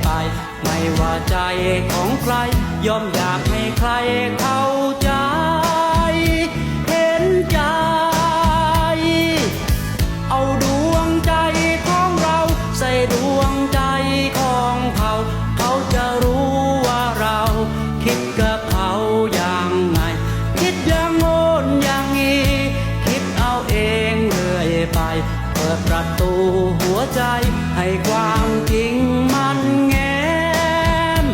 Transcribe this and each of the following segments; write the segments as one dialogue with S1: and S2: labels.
S1: ไปไม่ว่าใจของใครย่อมอยากให้ใครเข้าใจเห็นใจเอาดวงใจของเราใส่ดวงใจของเขาเขาจะรู้ว่าเราคิดกับเขาอย่างไงคิดอย่างโน้นอย่างนี้คิดเอาเองเรื่อยไปเปิดประตูหัวใจให้ความจริงมันแง้ม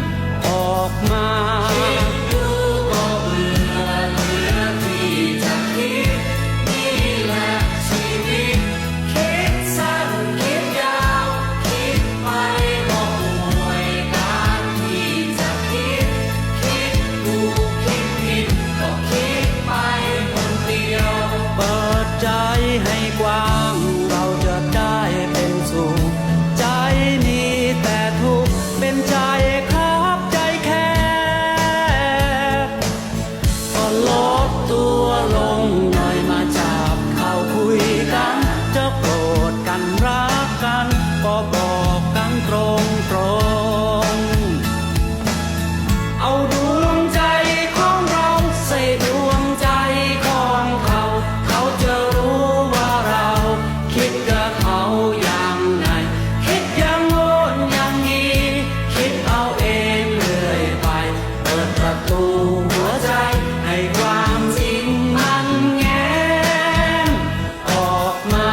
S1: ออกมาคิดดูก็เบื่อเหลือที่จะคิดนี่แหละชีวิตคิดสั้นคิดยาวคิดไปก็ป่วยการที่จะคิดถูกคิดผิดก็คิดไปคนเดียวเปิดใจให้กว้างเราจะได้เป็นสุขใจมีแต่ทุกข์เป็นใจครับใจแคบก็ลดตัวลงหน่อยมาจับเข้าคุยกันจะโกรธกันรักกันก็บอกกันตรงเอาดวงใจของเราใส่ดวงใจของเขาเขาจะรู้ว่าเราคิดกับเขาอย่างไงคิดอย่างโน้นอย่างนี้คิดเอาเองเรื่อยไปเปิดประตูหัวใจให้ความจริงมันแง้มออกมา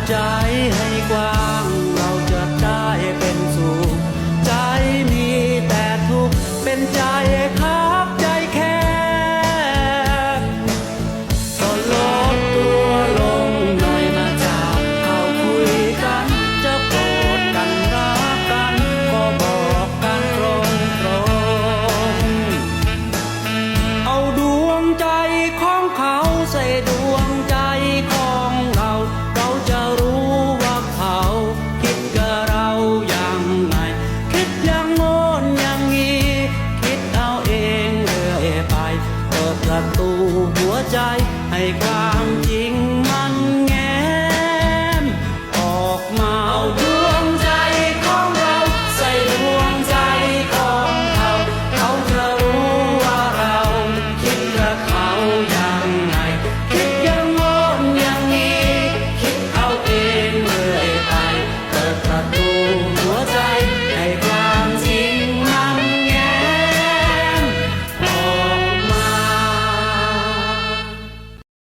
S1: ใจให้กว้างเราจะได้เป็นสุขใจมีแต่ทุกข์เป็นใจครับใจแคบก็ลดตัวลงหน่อยมาจับเข้าคุยกันจะโกรธกันรักกันก็บอกกันตรงเอาดวงใจของเขาใส่ดวงใจของเราเราจะรู้ว่าเขาคิดกับเราอย่างไงคิดอย่างโน้นอย่างนี้คิดเอาเองเรื่อยไปเปิดประตูหัวใจให้